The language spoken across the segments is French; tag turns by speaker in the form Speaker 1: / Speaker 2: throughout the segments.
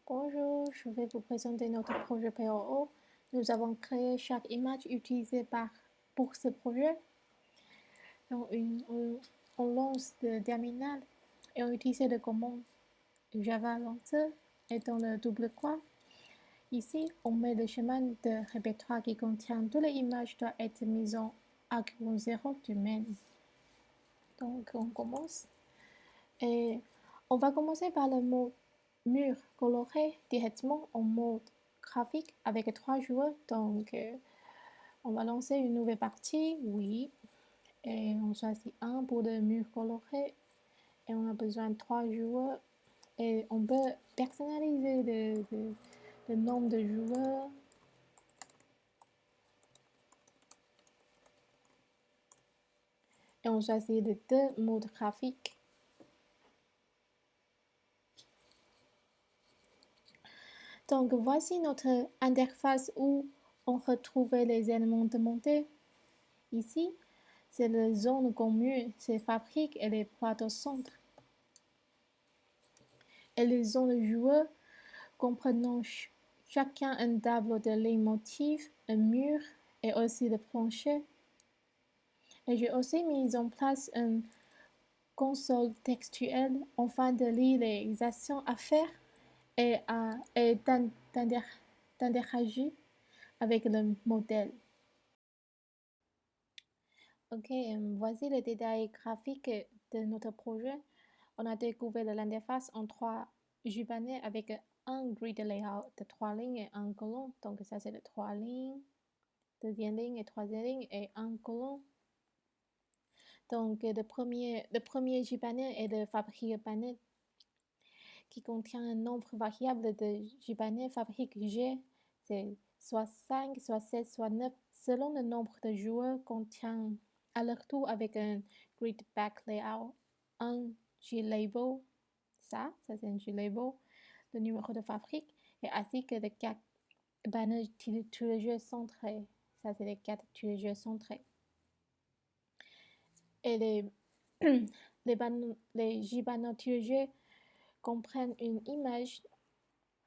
Speaker 1: Bonjour, je vais vous présenter notre projet POO. Nous avons créé chaque image utilisée pour ce projet. Donc, on lance le terminal et on utilise le commande Java Lancer et dans le double croix. Ici, on met le chemin de répertoire qui contient toutes les images doivent être mises en argument 0 du main. Donc, on commence. Et on va commencer par le mode mur coloré directement en mode graphique avec 3 joueurs. Donc, on va lancer une nouvelle partie, oui. Et on choisit un pour le mur coloré. Et on a besoin de 3 joueurs. Et on peut personnaliser le nombre de joueurs. Et on choisit les 2 modes graphiques. Donc, voici notre interface où on retrouve les éléments demandés. Ici, c'est la zone commune, c'est fabrique et les plateaux centres. Et les zones joueurs comprenant chacun un tableau de leitmotiv, un mur et aussi le plancher. Et j'ai aussi mis en place une console textuelle afin de lire les actions à faire et d'interagir avec le modèle. Ok, voici le détail graphique de notre projet. On a découvert l'interface en 3 Jubanet avec un grid layout de 3 lignes et un colonne. Donc ça c'est de 3 lignes, deuxième ligne et troisième ligne et un colonne. Donc le premier Jubanet est le fabrique panel qui contient un nombre variable de Jubanet fabrique G. C'est soit 5, soit 7, soit 9 selon le nombre de joueurs contient à leur tour avec un grid back layout, un G-label, ça c'est un G-label, le numéro de fabrique, et ainsi que les 4 banners jeux centrés, ça c'est les 4 jeux centrés. Et les J-banners comprennent une image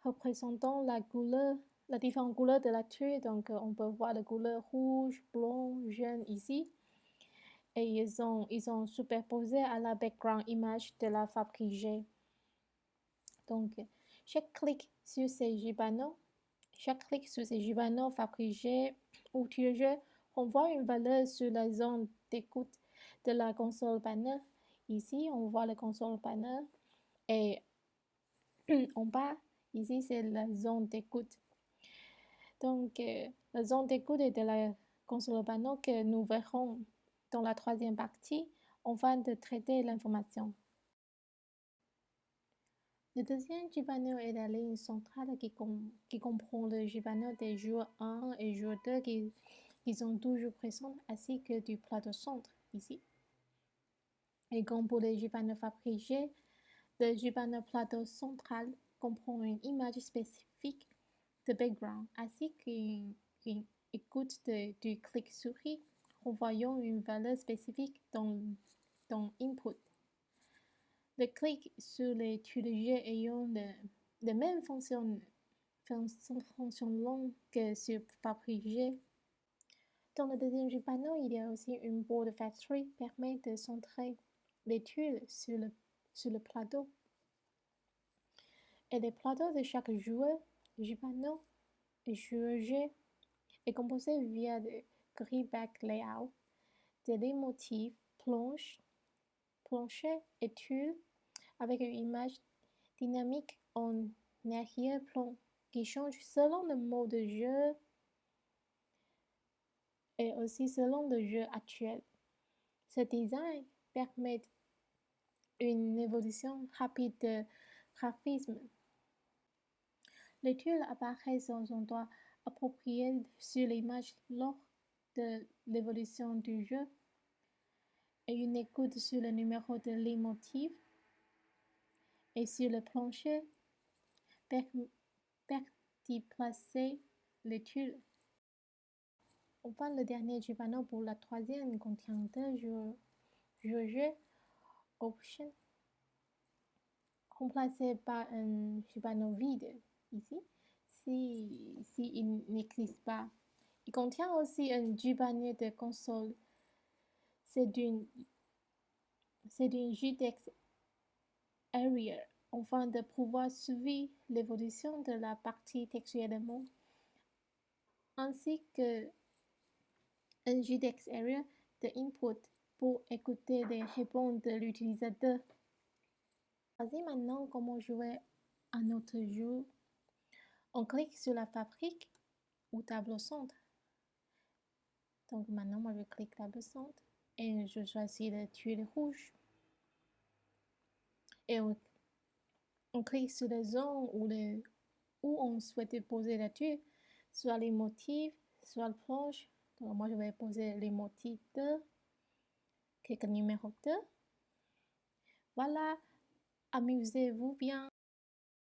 Speaker 1: représentant la différente couleur de la tuile. Donc, on peut voir la couleur rouge, blanc, jaune ici. Et ils sont superposés à la background image de la fabrique G. Donc, chaque clic sur ces gibanos fabrique G ou tuile G renvoie une valeur sur la zone d'écoute de la console banner. Ici, on voit la console banner et en bas, ici, c'est la zone d'écoute. Donc, la zone d'écoute de la console panneau que nous verrons dans la troisième partie, afin de traiter l'information. Le deuxième Gpanel est la ligne centrale qui comprend le Gpanel des joueurs 1 et joueurs 2 qui sont toujours présents, ainsi que du plateau centre, ici. Et comme pour les Gpanel fabriqués, le Gpanel plateau central comprend une image spécifique de background, ainsi qu'une écoute du clic-souris renvoyant une valeur spécifique dans input. Le clic sur les tuiles ayant la même fonction longue que sur Fabrique. Dans le deuxième panneau, il y a aussi une board factory qui permet de centrer les tuiles sur le plateau. Et les plateaux de chaque joueur, Panneau et joueur G, est composé via le grid back layout, des leitmotifs, plancher et tuiles avec une image dynamique en arrière-plan qui change selon le mode de jeu et aussi selon le jeu actuel. Ce design permet une évolution rapide de graphisme. Les tuiles apparaissent en endroit approprié sur l'image lors de l'évolution du jeu et une écoute sur le numéro de leitmotiv et sur le plancher permet d'y placer les tuiles. Enfin, le dernier du panneau pour la troisième contient deux jeux options remplacé par un panneau vide ici, si il n'existe pas. Il contient aussi un panier de console. C'est d'une JTEX Area afin de pouvoir suivre l'évolution de la partie textuellement, ainsi que un JTEX Area de input pour écouter les réponses de l'utilisateur. Voici maintenant comment jouer à notre jeu. On clique sur la fabrique ou tableau centre. Donc maintenant, moi je clique tableau centre et je choisis le tuile rouge. Et on clique sur la zone où on souhaite poser la tuile, soit les motifs, soit le planche. Donc moi je vais poser les motifs 2, clic numéro 2. Voilà, amusez-vous bien.